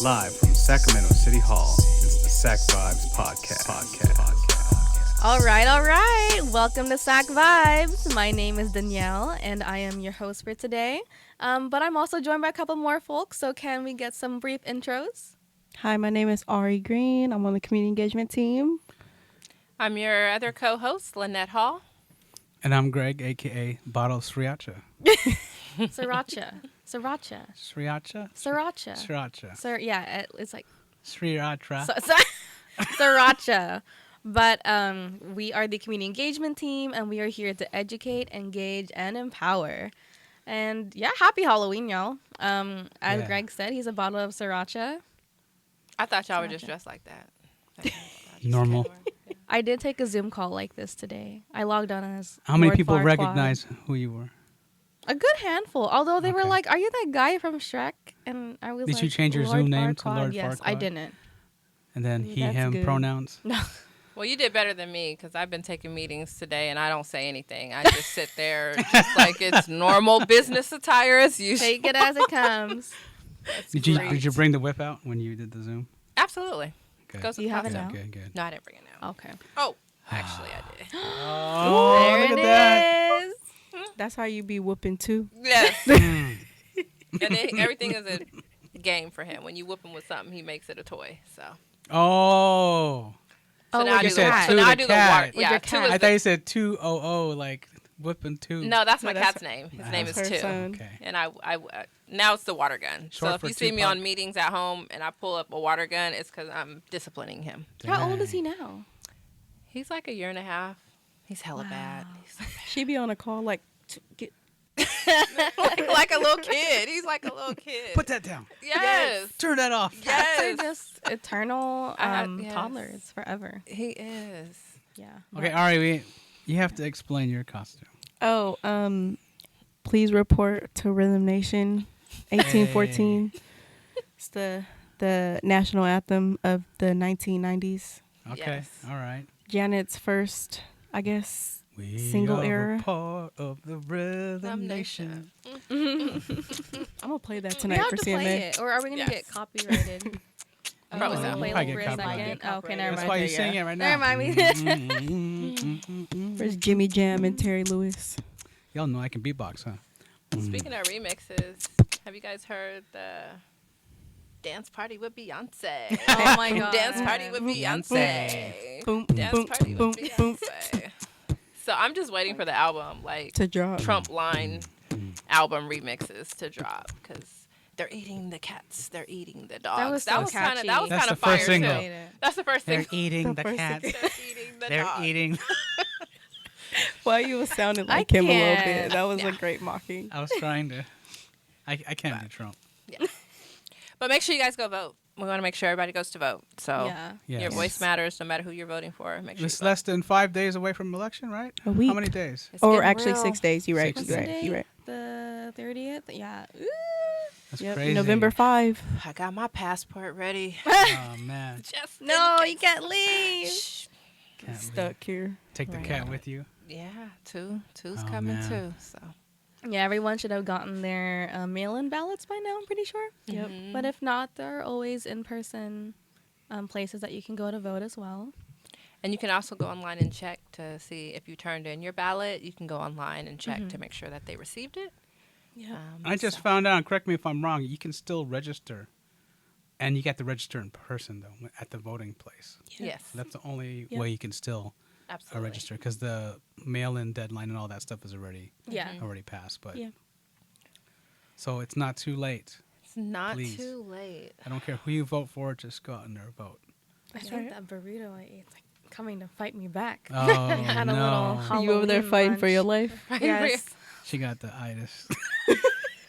Live from Sacramento City Hall, it's the SacVibes podcast. All right. Welcome to SacVibes. My name is Danielle, and I am your host for today. But I'm also joined by a couple more folks, so can we get some brief intros? Hi, my name is Ari Green. I'm on the community engagement team. I'm your other co-host, Lynette Hall. And I'm Greg, a.k.a. Bottle Sriracha. Sriracha. Sriracha? Sriracha. It's like Sriracha. Sriracha. But we are the community engagement team, and we are here to educate, engage, and empower. And yeah, happy Halloween, y'all. As Greg said, he's a bottle of Sriracha. I thought y'all were just dressed like that. Normal. I did take a Zoom call like this today. I logged on as How many Lord people Farquad. recognize who you were? A good handful. Although they were Okay. like, "Are you that guy from Shrek?" And I was Did like, you change your Lord Zoom name to Farquad. Lord Yes, Farquad? I didn't. And then he, That's him good. pronouns? No. Well, you did better than me because I've been taking meetings today and I don't say anything. I just sit there just like it's normal business attire as usual. Take it as it comes. Did you bring the whip out when you did the Zoom? Absolutely. Good. Goes Do you with have it costume. now? Good. No, I didn't bring it now. Okay. Oh, actually, I did. Oh, There look it at that. is. That's how you be whooping too. Yes. Mm. And then everything is a game for him. When you whoop him with something, he makes it a toy. So. Oh. Oh, now I with do your the cat. so now I the do the cat. water. With Yeah, your two cat. is I thought you said 200, like whipping two. No, that's my No, that's cat's name. His Ah. name is Her Two. son. Okay. And I now it's the water gun. Short so if for you see me Tupac. on meetings at home and I pull up a water gun, it's because I'm disciplining him. How old is he Dang. now? He's like a year and a half. He's hella bad. He's She be on a call like, get like a little kid. He's like a little kid. Put that down. Yes. Turn that off. Cats are Yes. just eternal Yes. toddlers forever. He is. Yeah. Okay, Ari, you have to explain your costume. please report to Rhythm Nation 1814. It's the national anthem of the 1990s. Okay, Yes. all right. Janet's first, I guess, We Single are era. a part of the Rhythm Nation. I'm gonna play that We tonight have for to CMA. play it, or are we gonna Yes. get copyrighted? Probably Oh, so. play Probably it get for a copyrighted. second. Oh, okay, never That's mind. why you yeah. sing it right now. Never mind. Where's Jimmy Jam and Terry Lewis? Y'all know I can beatbox, huh? Speaking of remixes, have you guys heard the Dance Party with Beyonce? Oh my god. Dance Party with Beyonce. Boom, Dance boom, Party boom, with boom. Beyonce. So I'm just waiting for the album, like To drop. Trump line album remixes to drop because they're eating the cats, they're eating the dogs. was so catchy. That was That's kind the of fire first single. too. That's the first They're thing. eating The the first cats. They're eating the They're dogs. eating. Why you was sounding I like him a little can't. bit. That was Yeah. a great mocking. I was trying to. I can't do Trump. But make sure you guys go vote. We want to make sure everybody goes to vote. So Yeah. Yes. your voice matters no matter who you're voting for. Make sure It's you vote. less than 5 days away from election, right? A week. How many days? It's Or getting actually real. 6 days. You're right. 6 You're days. right. You're right. The 30th. Yeah. Ooh. That's Yep. crazy. November 5. I got my passport ready. Oh man. Just No, in you case. can't leave. Shh. Can't leave. Stuck here. Take the Right. cat with you. Yeah, two's Oh, coming man. too. So Yeah, everyone should have gotten their mail-in ballots by now, I'm pretty sure. Yep. Mhm. But if not, there are always in-person places that you can go to vote as well. And you can also go online and check to see if you turned in your ballot. You can go online and check to make sure that they received it. Yeah. I just found out, correct me if I'm wrong, you can still register. And you get to register in person, though, at the voting place. Yes, That's the only Yep. way you can still absolutely. register, because the mail-in deadline and all that stuff is already Yeah. passed. But Yeah. So it's not too late. It's not Please. too late. I don't care who you vote for, just go out and vote. I think that burrito I ate is like coming to fight me back. Oh, Had a little no. You over there Halloween fighting for lunch. your life? Yes. She got the itis.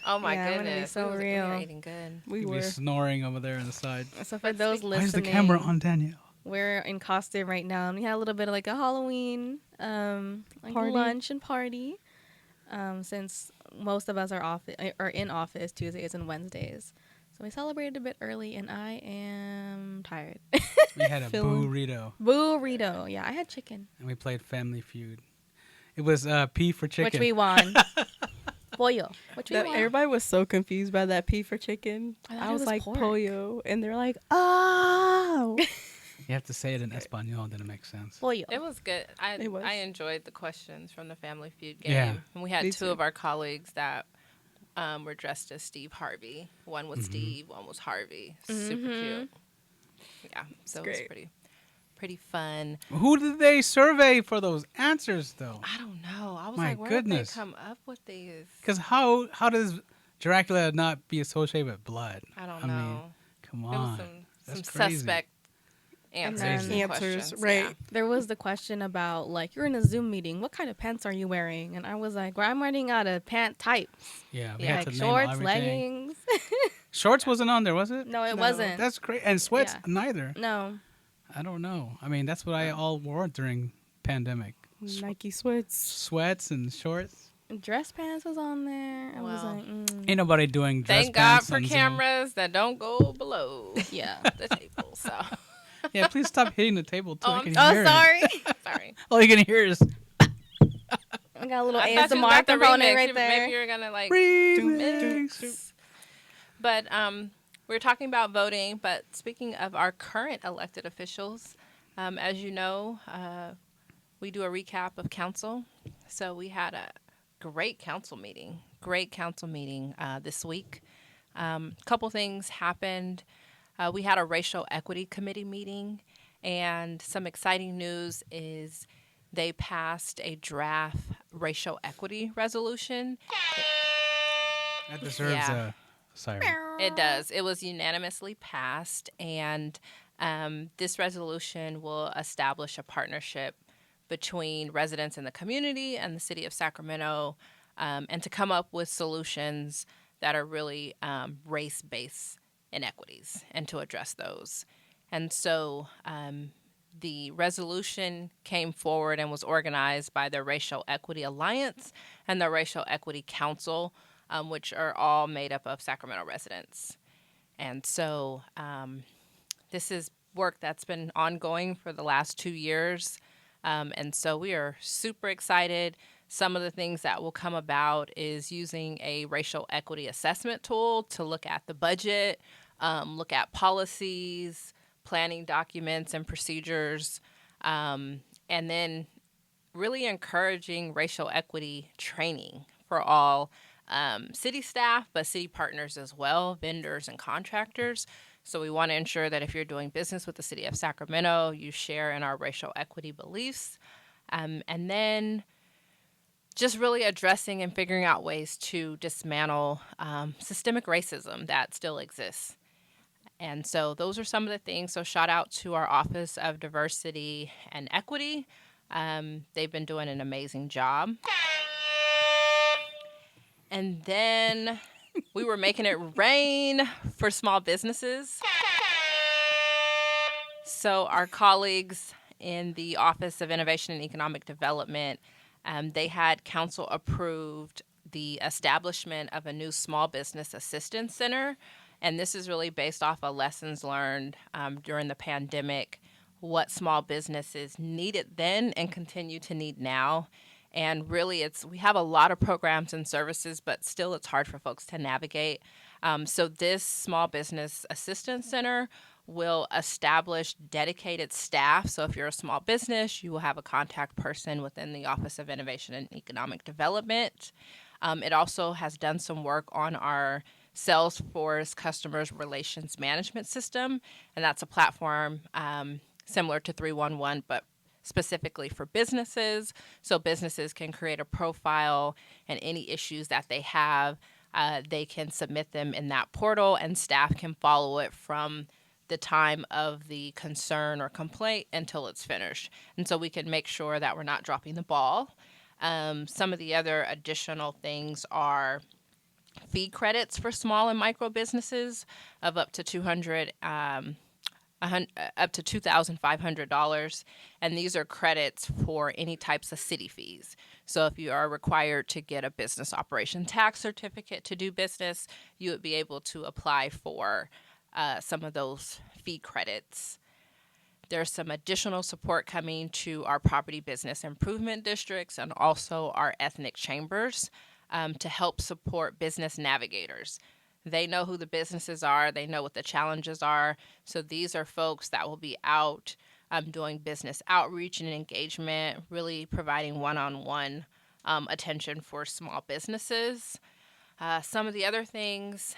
Oh my Yeah, I'm gonna be goodness, so we were real. eating good. We You'd be were. snoring over there on the side. So for those Why is listening, the camera on Danielle? we're in costume right now, and we had a little bit of like a Halloween like Party. lunch and party. Since most of us are in office Tuesdays and Wednesdays, so we celebrated a bit early, and I am tired. We had a Feeling- burrito, Burrito, yeah, I had chicken, and we played Family Feud. It was P for chicken. which we won. Pollo. What you want? Everybody was so confused by that P for chicken. I thought I it was was like, pork. pollo. And they're like, oh. You have to say it in Espanol, then it makes sense. Pollo. It was good. It was. I enjoyed the questions from the Family Feud game. Yeah. And we had Me two too. of our colleagues that were dressed as Steve Harvey. One was Steve, one was Harvey. Super cute. Yeah, so it was great. pretty fun. Who did they survey for those answers, though? I don't know. I was My like, where goodness. did they come up with these? Because how does Dracula not be associated with blood? I don't I know. mean, come There was on. some That's crazy. suspect answers. then- and Answers, questions, right. yeah. There was the question about, like, you're in a Zoom meeting. What kind of pants are you wearing? And I was like, well, I'm running out of pant types. Yeah, we Yeah, had Like to name shorts, everything. leggings. Shorts wasn't on there, was it? No, it No. wasn't. That's great. And sweats, Yeah. neither. No. I don't know. I mean, that's what I all wore during pandemic. Nike sweats. Sweats and shorts. Dress pants was on there. I was Wow. like, Ain't nobody doing dress Thank God pants for on Zoom. cameras that don't go below yeah. the table. So Yeah, please stop hitting the table too. Oh, I I'm can Oh, hear sorry. sorry. It. All you can hear is I got a little I thought you ASMR got the component remix. right there. Maybe you're gonna like remix. mix. But we're talking about voting. But speaking of our current elected officials, as you know, we do a recap of council. So we had a great council meeting. This week. Couple things happened. We had a racial equity committee meeting, and some exciting news is they passed a draft racial equity resolution. That deserves Yeah. a siren. It does. It was unanimously passed, and this resolution will establish a partnership between residents in the community and the city of Sacramento, and to come up with solutions that are really race-based inequities and to address those. And so the resolution came forward and was organized by the Racial Equity Alliance and the Racial Equity Council, which are all made up of Sacramento residents. And so this is work that's been ongoing for the last 2 years. And so we are super excited. Some of the things that will come about is using a racial equity assessment tool to look at the budget, look at policies, planning documents and procedures, and then really encouraging racial equity training for all city staff, but city partners as well, vendors and contractors. So we want to ensure that if you're doing business with the city of Sacramento, you share in our racial equity beliefs. And then just really addressing and figuring out ways to dismantle systemic racism that still exists. And so those are some of the things. So shout out to our Office of Diversity and Equity. They've been doing an amazing job. And then we were making it rain for small businesses. So our colleagues in the Office of Innovation and Economic Development, they had council approved the establishment of a new small business assistance center. And this is really based off of lessons learned during the pandemic, what small businesses needed then and continue to need now. And really, we have a lot of programs and services, but still it's hard for folks to navigate. So this small business assistance center will establish dedicated staff. So if you're a small business, you will have a contact person within the Office of Innovation and Economic Development. It also has done some work on our Salesforce Customers Relations Management System, and that's a platform similar to 311, but specifically for businesses. So businesses can create a profile, and any issues that they have, they can submit them in that portal, and staff can follow it from the time of the concern or complaint until it's finished. And so we can make sure that we're not dropping the ball. Some of the other additional things are fee credits for small and micro businesses of up to $2,500, and these are credits for any types of city fees. So if you are required to get a business operation tax certificate to do business, you would be able to apply for some of those fee credits. There's some additional support coming to our property business improvement districts and also our ethnic chambers. to help support business navigators. They know who the businesses are. They know what the challenges are. So these are folks that will be out doing business outreach and engagement, really providing one-on-one attention for small businesses. Some of the other things,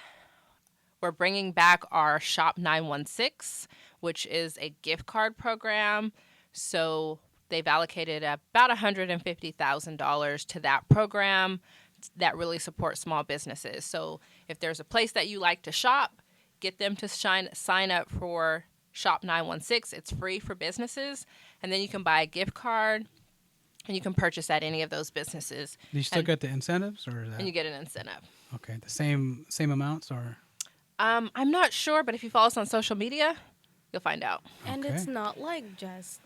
we're bringing back our Shop916, which is a gift card program. So they've allocated about $150,000 to that program that really supports small businesses. So if there's a place that you like to shop, get them to sign up for Shop916. It's free for businesses. And then you can buy a gift card and you can purchase at any of those businesses. Do you still get the incentives, or is that? And you get an incentive. Okay, the same amounts, or? I'm not sure, but if you follow us on social media, you'll find out. And Okay. it's not like just,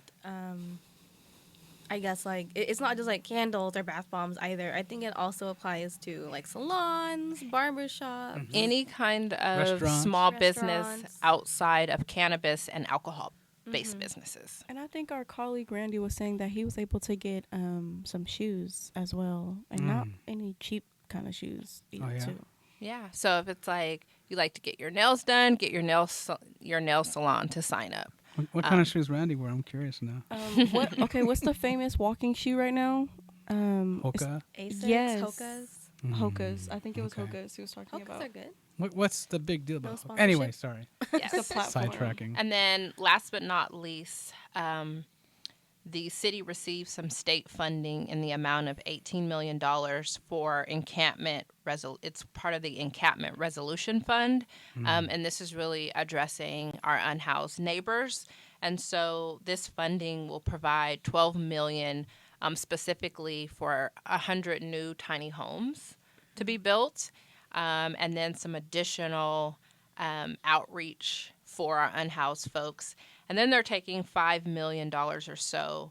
I guess, like, it's not just like candles or bath bombs either. I think it also applies to like salons, barbershops. Any kind of Restaurants. small business Restaurants. outside of cannabis and alcohol-based businesses. And I think our colleague Randy was saying that he was able to get some shoes as well, and not any cheap kind of shoes either, yeah? too. Yeah. So if it's like you like to get your nails done, get your nail salon to sign up. What kind of shoes Randy wear? I'm curious now. What's the famous walking shoe right now? Hoka. Asics, Yes. Hokas. Hokas. I think it was Okay. Hokas he was talking Hokas about. are good. What's the big deal about? No Hoka? Anyway, sponsorship? sorry. Yes. The platform. Sidetracking. And then last but not least, the city received some state funding in the amount of $18 million for encampment. It's part of the encampment resolution fund. And this is really addressing our unhoused neighbors. And so this funding will provide $12 million specifically for 100 new tiny homes to be built. And then some additional outreach for our unhoused folks. And then they're taking $5 million or so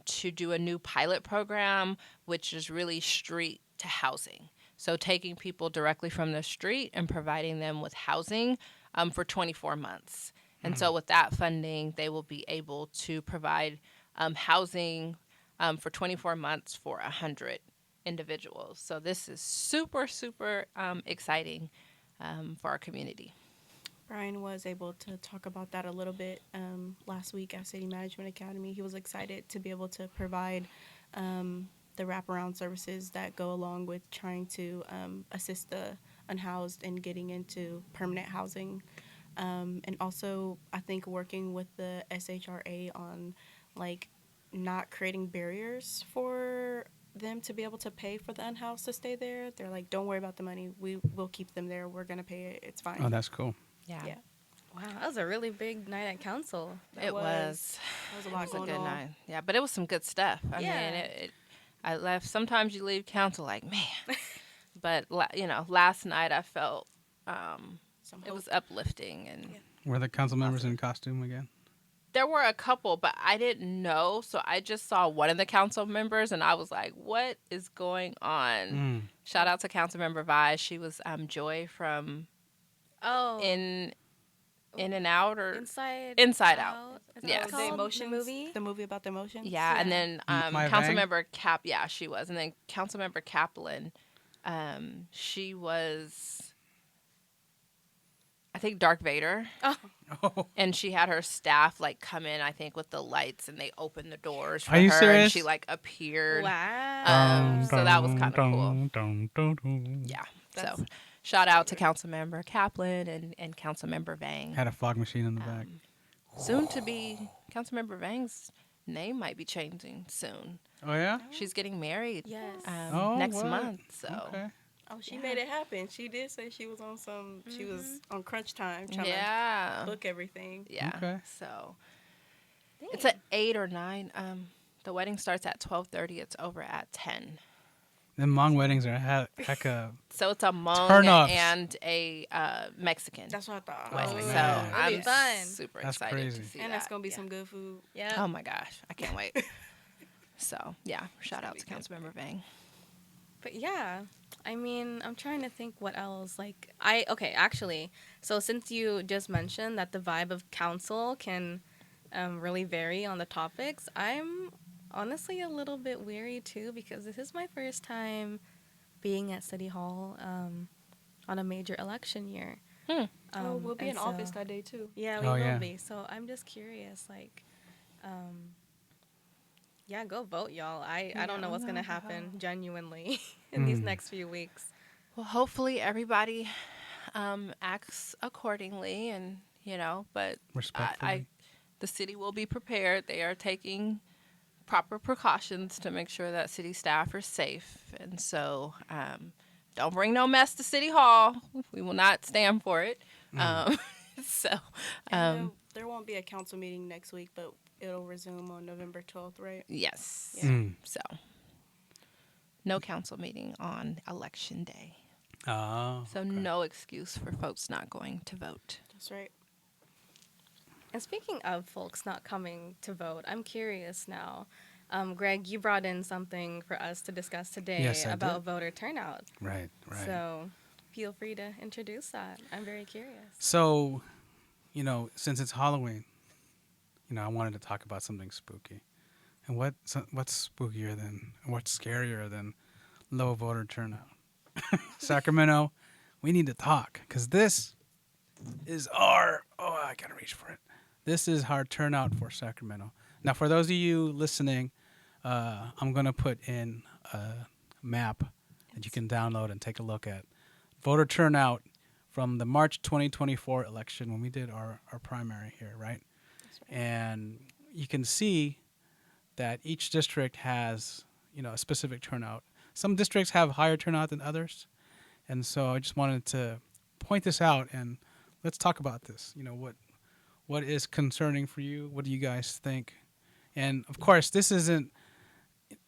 to do a new pilot program, which is really street to housing. So taking people directly from the street and providing them with housing for 24 months. And so with that funding, they will be able to provide housing for 24 months for 100 individuals. So this is super, super exciting for our community. Brian was able to talk about that a little bit last week at City Management Academy. He was excited to be able to provide the wraparound services that go along with trying to assist the unhoused in getting into permanent housing. And also, I think working with the SHRA on, like, not creating barriers for them to be able to pay for the unhoused to stay there. They're like, don't worry about the money. We'll keep them there. We're going to pay it. It's fine. Oh, that's cool. Yeah. Wow, that was a really big night at council. That It was a lot It was a going good on. night. Yeah, but it was some good stuff. I Yeah. mean, I left. Sometimes you leave council like, man. But last night I felt it was uplifting, and Were the council members in costume again? there were a couple, but I didn't know, so I just saw one of the council members, and I was like, "What is going on?" Shout out to Councilmember Vi. She was Joy from In and Out or Inside Out. Is that Yes. what it's The called? emotions, The movie. the movie about the emotions. Yeah, and then Maya Councilmember Cap, yeah, she was, and then Councilmember Kaplan, she was, I think, Darth Vader, Oh, and she had her staff like come in, I think, with the lights, and they opened the doors for Are you her, serious? and she like appeared. Wow. So that was kind of cool. cool. Yeah. That's So shout out to Councilmember Kaplan and Councilmember Vang. Had a fog machine in the back. Soon to be Councilmember Vang's name might be changing soon. Oh yeah. She's getting married. Yes. Oh, next what? month. So Okay. Oh, she made it happen. She did say she was on she was on crunch time trying yeah, to book everything. yeah. Okay. So it's at 8 or 9. The wedding starts at 12:30. It's over at 10. Them Hmong weddings are heck of. So it's a Hmong Turn-offs. and a Mexican That's what I thought. wedding. Oh, so man. It'll be I'm fun. super That's excited crazy. to see And that. that's gonna be Yeah. some good food. Yeah. Oh my gosh, I can't wait. So yeah, shout out to Councilmember Vang. But yeah, I mean, I'm trying to think what else. Like, actually, so since you just mentioned that the vibe of council can really vary on the topics, I'm honestly a little bit weary too, because this is my first time being at City Hall on a major election year. We'll be and in office so- that day too. Yeah, we Oh, will yeah. be. So I'm just curious, like, yeah, go vote, y'all. I don't know what's gonna happen genuinely in these next few weeks. Well, hopefully everybody acts accordingly, and but Respectfully. the city will be prepared. They are taking proper precautions to make sure that city staff are safe, and so don't bring no mess to City Hall. We will not stand for it. So, And there won't be a council meeting next week, but it'll resume on November 12th, right? yes. Yeah. So, no council meeting on election day. Oh. So, no excuse for folks not going to vote. That's right. And speaking of folks not coming to vote, I'm curious now. Greg, you brought in something for us to discuss today Yes, I about did. voter turnout. Right. Right. So feel free to introduce that. I'm very curious. So, since it's Halloween, I wanted to talk about something spooky. And what's spookier than, what's scarier than low voter turnout? Sacramento, we need to talk because this is I gotta reach for it. This is our turnout for Sacramento. Now, for those of you listening, I'm gonna put in a map that you can download and take a look at. Voter turnout from the March 2024 election when we did our primary here, right? And you can see that each district has, a specific turnout. Some districts have higher turnout than others. And so I just wanted to point this out and let's talk about this. What is concerning for you? What do you guys think? And of course, this isn't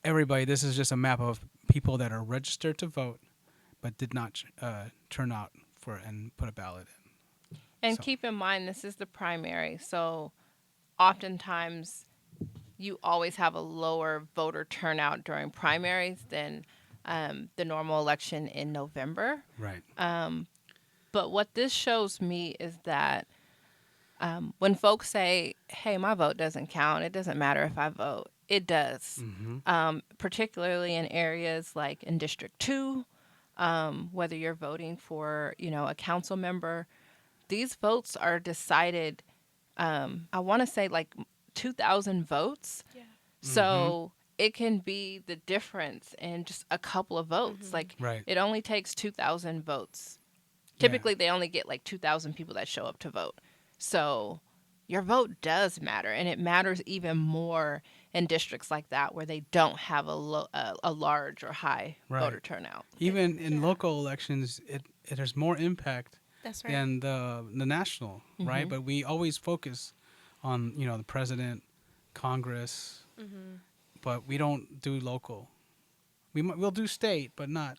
everybody. This is just a map of people that are registered to vote but did not turn out for and put a ballot in. And So- keep in mind, this is the primary. So oftentimes you always have a lower voter turnout during primaries than the normal election in November. Right. But what this shows me is that when folks say, hey, my vote doesn't count, it doesn't matter if I vote, it does. Particularly in areas like in District 2, whether you're voting for, a council member, these votes are decided, I want to say like 2,000 votes. Yeah. So it can be the difference in just a couple of votes. Like Right. it only takes 2,000 votes. Typically, they only get like 2,000 people that show up to vote. So your vote does matter, and it matters even more in districts like that where they don't have a large or high Right. voter turnout. Even in local elections, it has more impact That's right. than the national, right? But we always focus on the president, Congress, but we don't do local. We'll do state, but not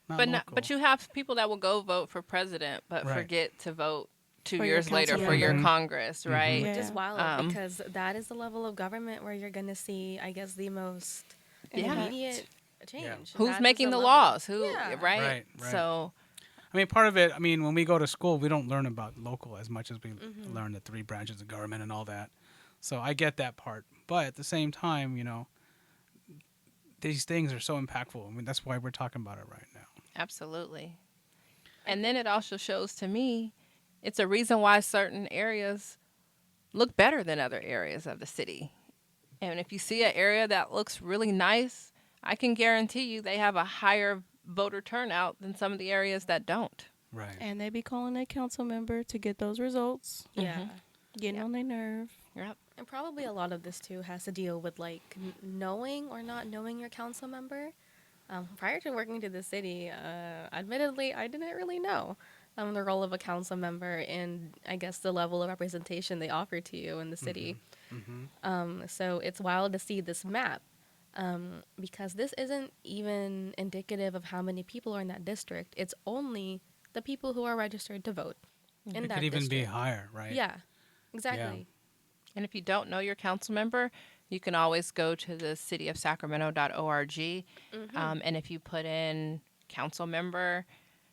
local. But you have people that will go vote for president, but Right. forget to vote 2 For your years later council for your member. Congress, right? Yeah. Which is wild Um, because that is the level of government where you're going to see, I guess, the most Yeah. immediate change. Yeah. That Who's is making the level. laws? Who, Yeah. right? Right. So I mean, part of it, when we go to school, we don't learn about local as much as we learn the 3 branches of government and all that. So I get that part. But at the same time, these things are so impactful. That's why we're talking about it right now. absolutely. And then it also shows to me it's a reason why certain areas look better than other areas of the city. And if you see an area that looks really nice, I can guarantee you they have a higher voter turnout than some of the areas that don't. Right. And they be calling a council member to get those results, Yeah. getting on their nerve. Yep. And probably a lot of this too has to deal with like knowing or not knowing your council member. Prior to working to the city, admittedly, I didn't really know the role of a council member and I guess the level of representation they offer to you in the city. So it's wild to see this map because this isn't even indicative of how many people are in that district. It's only the people who are registered to vote in It that could even be district. higher, right? Yeah, exactly. And if you don't know your council member, you can always go to the cityofsacramento.org. And if you put in council member,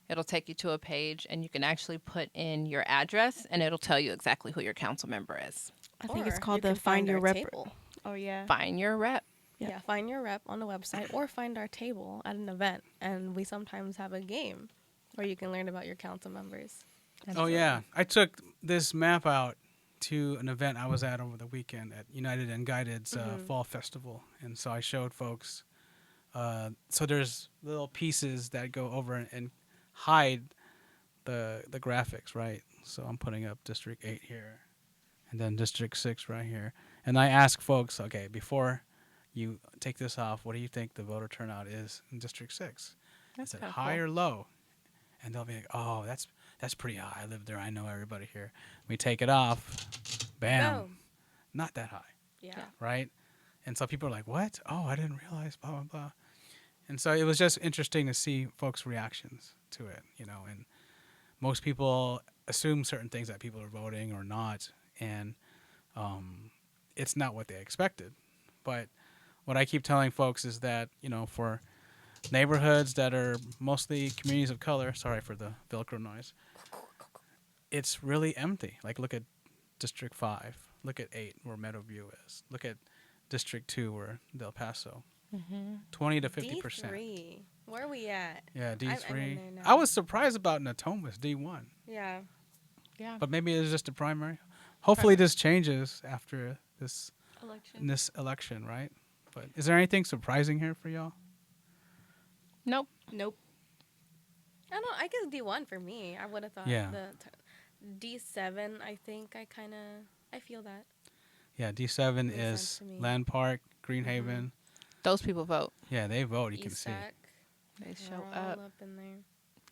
it'll take you to a page and you can actually put in your address and it'll tell you exactly who your council member is. I think it's Or called you the can Find Your our Rep. table. Oh, yeah. Find your rep. Yep. Yeah, find your rep on the website or find our table at an event. And we sometimes have a game where you can learn about your council members. Oh yeah, I took this map out to an event I was at over the weekend at United and Guided's fall festival, and so I showed folks. So there's little pieces that go over and hide the graphics, right? So I'm putting up District 8 here, and then District 6 right here, and I ask folks, okay, before you take this off, what do you think the voter turnout is in District 6? That's Is it kinda high cool. or low? And they'll be like, "Oh, that's pretty high. I live there. I know everybody here." We take it off, bam, Boom. not that high, Yeah. Yeah. right? And so people are like, "What? Oh, I didn't realize." Blah blah blah. And so it was just interesting to see folks' reactions to it, And most people assume certain things that people are voting or not, and it's not what they expected. But what I keep telling folks is that for neighborhoods that are mostly communities of color. Sorry for the Velcro noise. It's really empty. Like look at District 5. Look at 8 where Meadowview is. Look at District 2 where Del Paso. 20 to 50%. D3. Where are we at? Yeah, I'm in D3. there now. I was surprised about Natomas D1, Yeah. Yeah. but maybe it's just a primary. Hopefully this changes after this election, right? But is there anything surprising here for y'all? Nope. Nope. I guess D1 for me. I would have thought Yeah. D7, I think I feel that. Yeah, D7 Makes sense is to me. Land Park, Greenhaven. Those people vote. Yeah, they vote. You can see. ESAC. They We're show all up. up in there.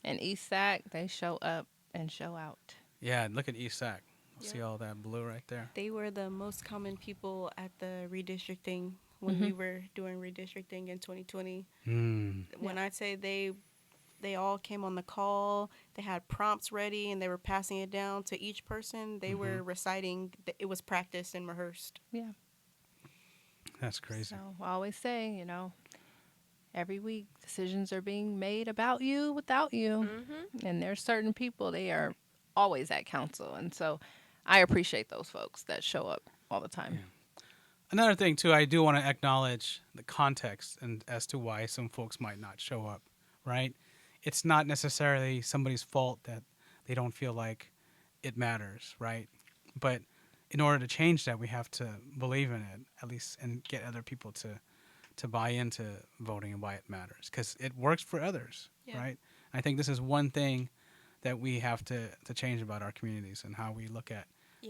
And ESAC, they show up and show out. Yeah, look at ESAC. Yeah. See all that blue right there? They were the most common people at the redistricting when we were doing redistricting in 2020. When I say they all came on the call, they had prompts ready and they were passing it down to each person. They were reciting. It was practiced and rehearsed. Yeah. That's crazy. So I always say, every week decisions are being made about you, without you. And there's certain people, they are always at council. And so I appreciate those folks that show up all the time. Yeah. Another thing, too, I do want to acknowledge the context and as to why some folks might not show up, right? It's not necessarily somebody's fault that they don't feel like it matters, right? But in order to change that, we have to believe in it, at least, and get other people to buy into voting and why it matters, because it works for others, right? I think this is one thing that we have to change about our communities and how we look at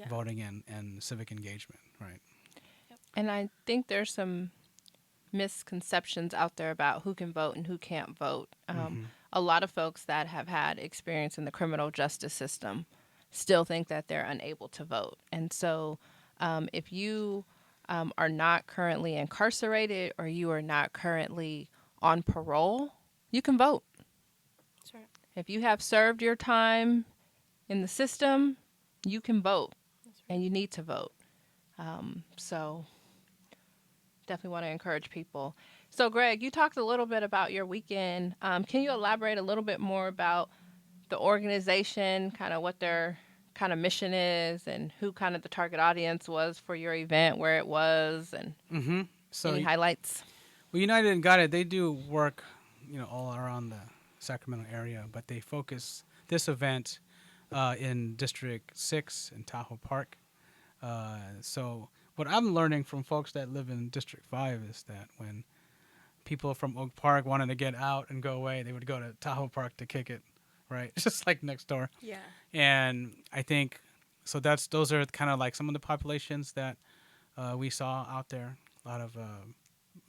voting and civic engagement, right? And I think there's some misconceptions out there about who can vote and who can't vote. A lot of folks that have had experience in the criminal justice system still think that they're unable to vote. And so if you are not currently incarcerated or you are not currently on parole, you can vote. That's right. If you have served your time in the system, you can vote. And you need to vote. So definitely want to encourage people. So Greg, you talked a little bit about your weekend. Can you elaborate a little bit more about the organization, kind of what their kind of mission is and who kind of the target audience was for your event, where it was, and So any highlights? Well, United and Guided, they do work, all around the Sacramento area, but they focus this event in District 6 in Tahoe Park. So what I'm learning from folks that live in District 5 is that when people from Oak Park wanted to get out and go away, they would go to Tahoe Park to kick it, right? It's just like next door. Yeah. And I think, so those are kind of like some of the populations that we saw out there. A lot of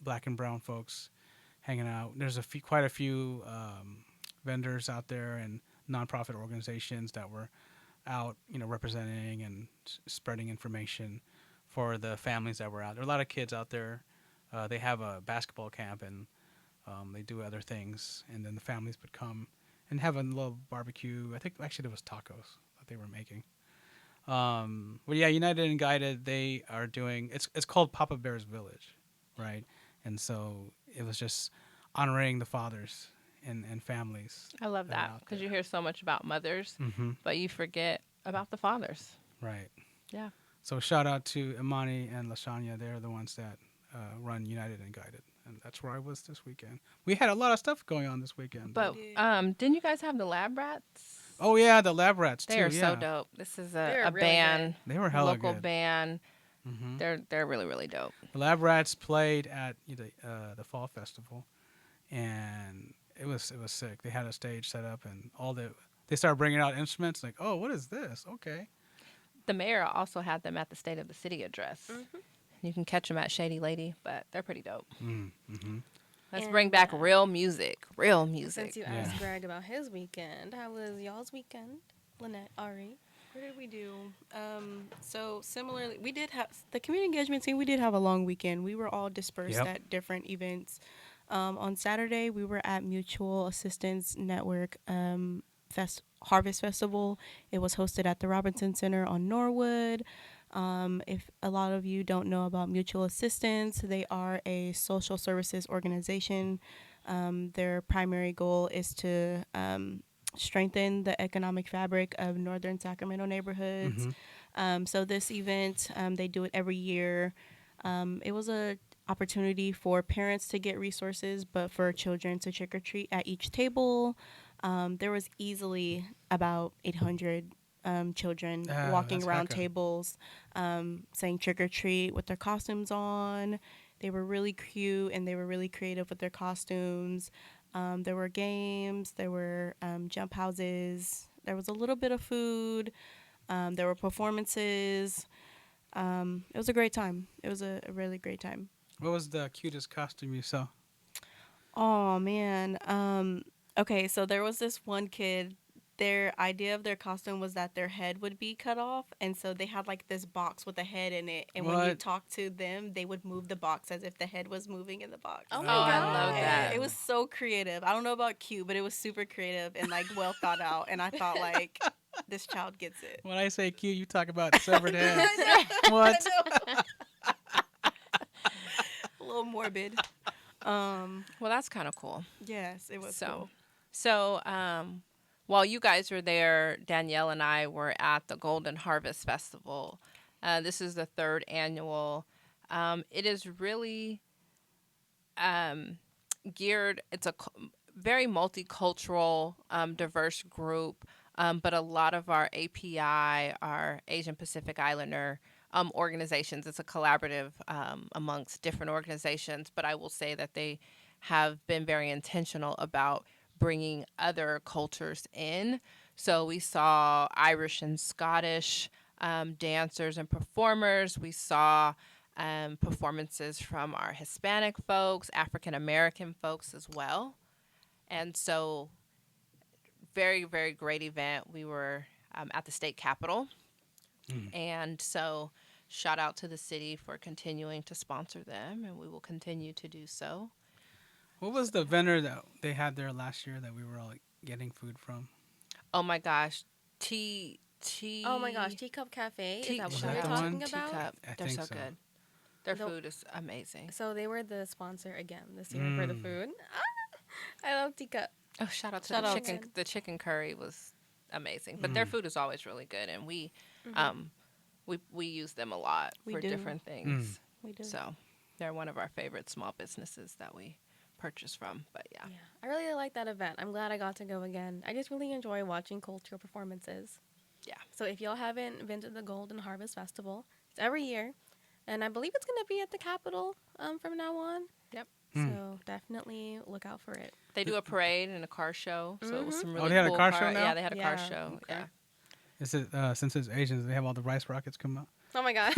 black and brown folks hanging out. There's quite a few vendors out there and nonprofit organizations that were out, representing and spreading information for the families that were out there. A lot of kids out there. They have a basketball camp and they do other things, and then the families would come and have a little barbecue. I think actually there was tacos that they were making. But yeah, United and Guided, they are doing. It's called Papa Bear's Village, right? And so it was just honoring the fathers and families. I love that are that out because there. you hear so much about mothers, but you forget about the fathers. Right. Yeah. So shout out to Imani and Lashanya. They're the ones that run United and Guided, and that's where I was this weekend. We had a lot of stuff going on this weekend. But didn't you guys have the Lab Rats? Oh yeah, the Lab Rats They too. are Yeah, so dope. This is They're a really band, they were hella local good. band. Hmm. They're really really dope. The Lab Rats played at the fall festival, and it was sick. They had a stage set up, and they started bringing out instruments. Like, oh, what is this? Okay. The mayor also had them at the State of the City address. You can catch them at Shady Lady, but they're pretty dope. Mm-hmm. Let's And, bring back real music. Real music. Since you asked Greg about his weekend, how was y'all's weekend? Lynette, Ari. What did we do? So similarly, we did have the community engagement team. We did have a long weekend. We were all dispersed Yep. at different events. On Saturday, we were at Mutual Assistance Network Harvest Festival. It was hosted at the Robinson Center on Norwood. If a lot of you don't know about Mutual Assistance, they are a social services organization. Their primary goal is to strengthen the economic fabric of northern Sacramento neighborhoods. So this event, they do it every year. It was a opportunity for parents to get resources, but for children to trick or treat at each table. There was easily about 800 children walking that's around hecka. tables, saying trick or treat with their costumes on. They were really cute and they were really creative with their costumes. There were games, there were jump houses, there was a little bit of food, there were performances. It was a great time. It was a really great time. What was the cutest costume you saw? Oh man. Okay, so there was this one kid. Their idea of their costume was that their head would be cut off, and so they had like this box with a head in it. And when you What? talked to them, they would move the box as if the head was moving in the box. Oh Oh, my I god. love that. It was so creative. I don't know about cute, but it was super creative and like well thought out. And I thought like this child gets it. When I say cute, you talk about severed heads. What? A little morbid. Well, that's kind of cool. Yes, it was So, cool. so while you guys were there, Danielle and I were at the Golden Harvest Festival. This is the third annual. It is really geared. It's a very multicultural, diverse group, but a lot of our API, our Asian Pacific Islander organizations. It's a collaborative amongst different organizations, but I will say that they have been very intentional about bringing other cultures in. So we saw Irish and Scottish dancers and performers. We saw performances from our Hispanic folks, African American folks as well. And so, very, very great event. We were at the state capitol. And so, shout out to the city for continuing to sponsor them, and we will continue to do so. What was the vendor that they had there last year that we were all getting food from? Oh my gosh, Oh my gosh, Teacup Cafe. Is that what Was you're that the talking one? about? Teacup. I They're think so so. good. Their Nope. food is amazing. So they were the sponsor again this year for the food. I love Teacup. Oh, shout out to Shout the out. chicken. The chicken curry was amazing, but their food is always really good, and we use them a lot We for do. different things. We do. So they're one of our favorite small businesses that we purchase from. But yeah. Yeah, I really like that event. I'm glad I got to go again. I just really enjoy watching cultural performances. Yeah. So if y'all haven't been to the Golden Harvest Festival, it's every year, and I believe it's going to be at the Capitol from now on. Yep. So definitely look out for it. They do a parade and a car show, so it was some really they had a cool car show now? Yeah, they had a car Yeah. show. Okay. Yeah. Is it since it's Asians, they have all the rice rockets come out? Oh my god.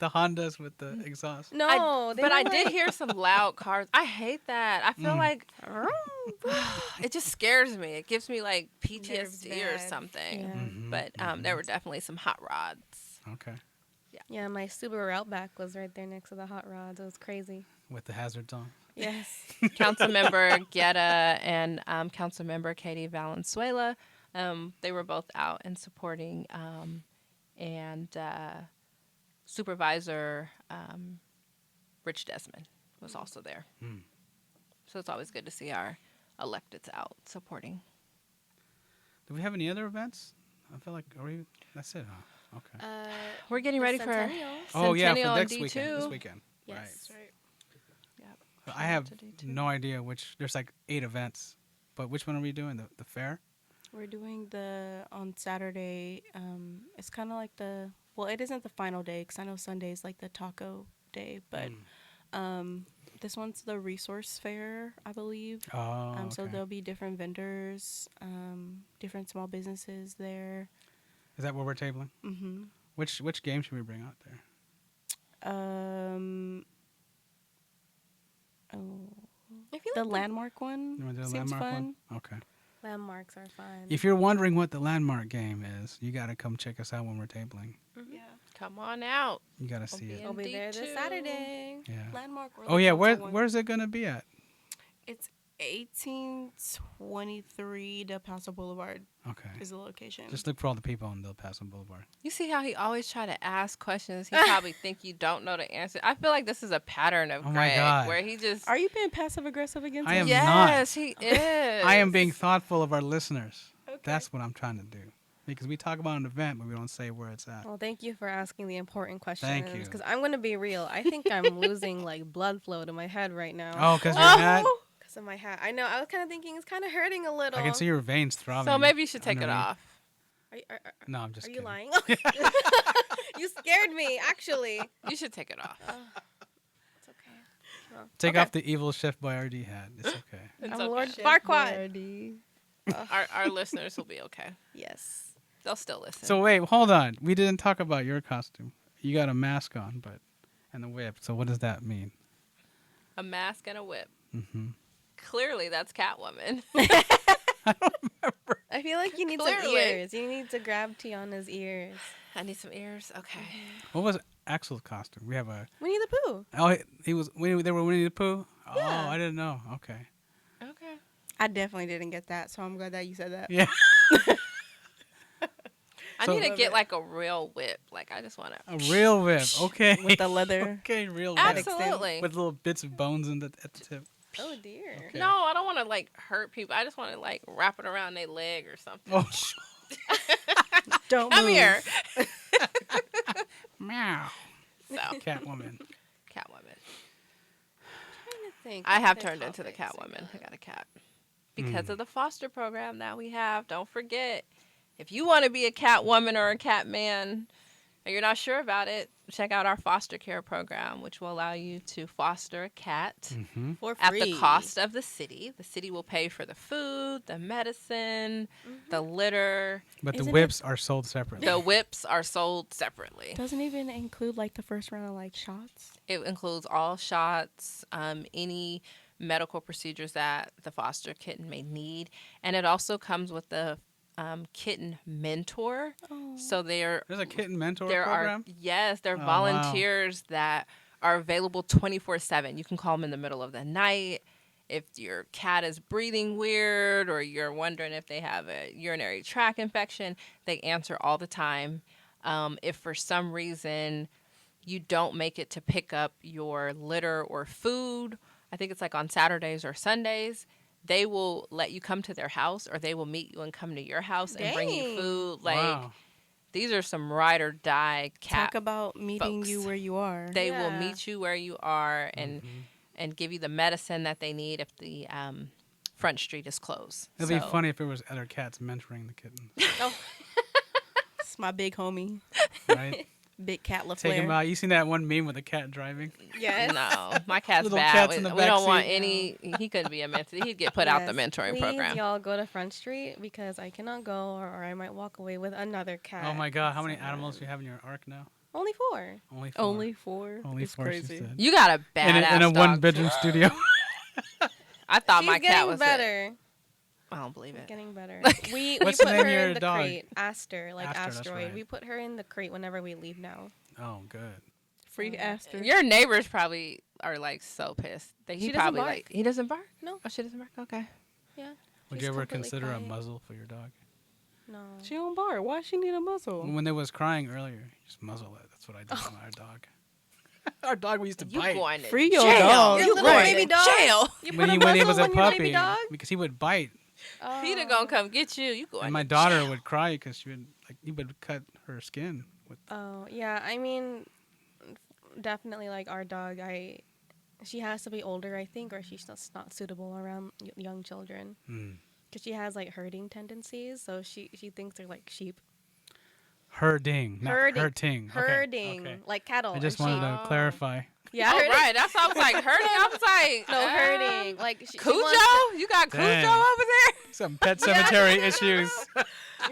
The Hondas with the exhaust. No, But I did hear some loud cars. I hate that. I feel like it just scares me. It gives me like PTSD or bad. something. Yeah. But there were definitely some hot rods. Okay. Yeah, my Subaru Outback was right there next to the hot rods. It was crazy. With the hazards on. Yes. Councilmember Guetta and Councilmember Katie Valenzuela, they were both out and supporting, and Supervisor Rich Desmond was also there. So it's always good to see our electeds out supporting. Do we have any other events? I feel like that's it. Huh? Okay. We're getting ready for Centennial. Oh yeah, for Centennial and next weekend. D2. This weekend. Yes. That's right. Yep. I have to do too. no idea which. There's like 8 events, but which one are we doing? The fair? We're doing on Saturday. It's kind of like it isn't the final day because I know Sunday is like the taco day, but this one's the resource fair, I believe. Oh, So okay. there'll be different vendors, different small businesses there. Is that where we're tabling? Mm-hmm. Which game should we bring out there? I feel The like landmark one You want to do the seems landmark fun. one? Okay. landmarks are fun. If you're wondering what the landmark game is, you got to come check us out when we're tabling. Yeah. Come on out. You got to We'll see be it. in I'll be there this D2. Saturday. Yeah. Landmark or Oh the yeah, console one. where's it gonna be at? It's 1823 Del Paso Boulevard Okay. is the location. Just look for all the people on Del Paso Boulevard. You see how he always try to ask questions? He probably think you don't know the answer. I feel like this is a pattern of Oh my Greg God. where he just. Are you being passive aggressive against I us? am Yes, he is. I am being thoughtful of our listeners. Okay. That's what I'm trying to do. Because we talk about an event, but we don't say where it's at. Well, thank you for asking the important questions. Thank you. Because I'm going to be real. I think I'm losing like blood flow to my head right now. Oh, because your hat. Because of my hat. I know. I was kind of thinking it's kind of hurting a little. I can see your veins throbbing. So maybe you should take it underneath. off. No, I'm just Are you kidding. lying? You scared me, actually. You should take it off. It's okay. Well, Take okay. off the evil Chef Boyardee hat. It's okay. It's I'm okay. Lord Farquad. Our listeners will be okay. Yes. They'll still listen. So wait, hold on. We didn't talk about your costume. You got a mask on, and a whip. So what does that mean? A mask and a whip. Mm-hmm. Clearly, that's Catwoman. I feel like you need some Clearly. ears. You need to grab Tiana's ears. I need some ears. Okay. What was Axel's costume? We have a. Winnie the Pooh. Oh, he was. They were Winnie the Pooh. Yeah. Oh, I didn't know. Okay. Okay. I definitely didn't get that, so I'm glad that you said that. Yeah. I So- need to get like a real whip. Like I just want to. A real whip. Okay. With the leather. Okay, real whip. Absolutely. With little bits of bones at the tip. Oh, dear. Okay. No, I don't want to like hurt people. I just want to like wrap it around their leg or something. Oh, Don't Come move. here. meow. So, Catwoman. Catwoman. trying to think. I what have other turned into the topics I Catwoman. got. I got a cat. Because of the foster program that we have. Don't forget, if you want to be a Catwoman or a Catman, and you're not sure about it, check out our foster care program, which will allow you to foster a cat Mm-hmm. For at free. the cost of the city. The city will pay for the food, the medicine, the litter. But the Isn't whips are sold separately. The whips are sold separately. Doesn't even include like the first round of like shots. It includes all shots, any medical procedures that the foster kitten may need, and it also comes with the kitten mentor. Oh. So There's a kitten mentor there program. are Oh, wow. volunteers that are available 24/7. You can call them in the middle of the night. If your cat is breathing weird or you're wondering if they have a urinary tract infection, they answer all the time. If for some reason you don't make it to pick up your litter or food, I think it's like on Saturdays or Sundays, they will let you come to their house or they will meet you and come to your house and bring you Dang. food. Like, Wow. these are some ride or die cat. Talk about meeting you folks. where you are. They will Yeah. meet you where you are and give you the medicine that they need if the front street is closed. It'd So- be funny if it was other cats mentoring the kittens, It's my big homie, right? Big Cat Take him LaFleur. out. You seen that one meme with the cat driving? Yes. No, my cat's Little bad. cats in the We don't want backseat. any. He couldn't be a mentor. He'd get put out the Yes. mentoring Please, program. y'all go to Front Street because I cannot go or I might walk away with another cat. Oh my God! How many animals do you have in your ark now? Only 4. Only four. Only 4. Only It's 4. crazy. She said. You got a badass In a dog. one-bedroom studio. I thought She's my cat getting was better. I don't believe it. Getting better. We What's put the name of her your in the dog? crate. Aster, like Aster, that's asteroid. right. We put her in the crate whenever we leave now. Oh, good. Free Aster. Your neighbors probably are like so pissed. He She doesn't probably bark. like he doesn't bark. No. Oh, she doesn't bark. Okay. Yeah. Would She's you ever completely consider a quiet. muzzle for your dog? No. She don't bark. Why she need a muzzle? When they was crying earlier, just muzzle it. That's what I did with our dog. Our dog we used to You bite. going to Free your jail. dog. Your You little going baby to dog? jail. You when put he a was muzzle a on your puppy, baby dog? because he would bite. Peter gonna come get you. You going? And my to daughter jail. would cry because he would cut her skin with. Oh, yeah. I mean, definitely like our dog. She has to be older, I think, or she's just not suitable around young children. Mm. Because she has like herding tendencies, so she thinks they're like sheep. Herding, not Herding. hurting. Herding, Okay. like cattle. I just and wanted sheep. to clarify. Yeah, Oh, herding. right. That's why I was like, herding. I was like, No, herding. Like Cujo? You got Cujo Dang. over there? Some pet cemetery issues.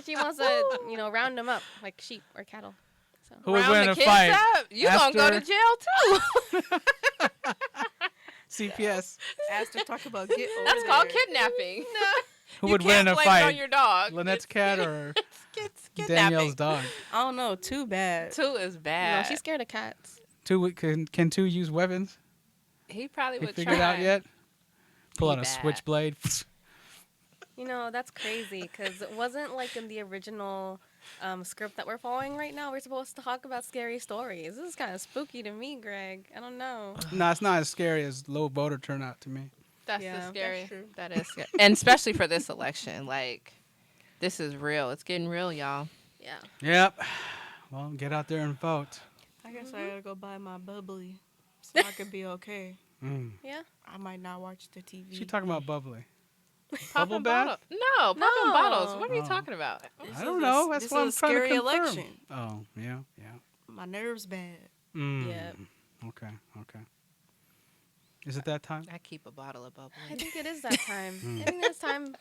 she wants to, round them up like sheep or cattle. So. Who would Round win the a kids fight? up? You gonna go to Aster- jail too? CPS. Asked to talk about get over That's called there. kidnapping. Who You would can't win a blame it on fight? your dog. Lynette's cat or It's Danielle's kidnapping. dog? I don't know. Too bad. Two is No, bad. she's scared of cats. Can two use weapons? He probably You would figured try. out yet? Pull He out a bad. switchblade. That's crazy because it wasn't like in the original script that we're following right now. We're supposed to talk about scary stories. This is kind of spooky to me, Greg. I don't know. No, it's not as scary as low voter turnout to me. That's Yeah, the that's scary. true. That is scary. And especially for this election. Like, this is real. It's getting real, y'all. Yeah. Yep. Well, get out there and vote. I guess I gotta go buy my bubbly so I could be okay. Mm. Yeah. I might not watch the TV. She talking about bubbly. Popping bath? bottle- No, popping No. bottles. What are you Oh. talking about? I don't know. That's this what I'm is a trying to scary confirm. election. Oh, yeah. My nerves bad. Mm. Yep. Okay. Is it that time? I keep a bottle of bubbly. I think it is that time. I think it's time.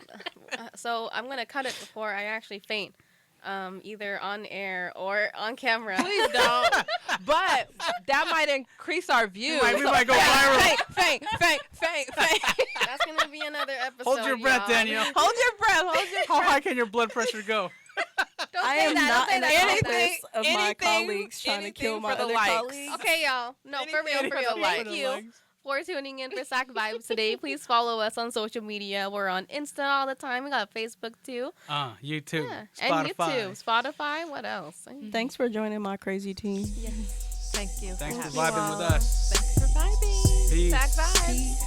So I'm going to cut it before I actually faint. Either on air or on camera. Please don't. But that might increase our views. We might go viral. Faint. That's going to be another episode. Hold your breath, y'all. Danielle. Hold your breath. How high can your blood pressure go? Don't I say am that. not Don't say in the that. Don't say office that. of my anything- colleagues trying to kill anything my for the other likes. colleagues. Okay, y'all. No, for real. Anything for the Thank likes. you for tuning in for SacVibes today. Please follow us on social media. We're on Insta all the time. We got Facebook too. YouTube, Yeah. Spotify. And YouTube, Spotify. What else? Thanks for joining my crazy team. Yes. Thank you. Thanks for Thank vibing you with all. us. Thanks for vibing. Peace. SacVibes. Peace.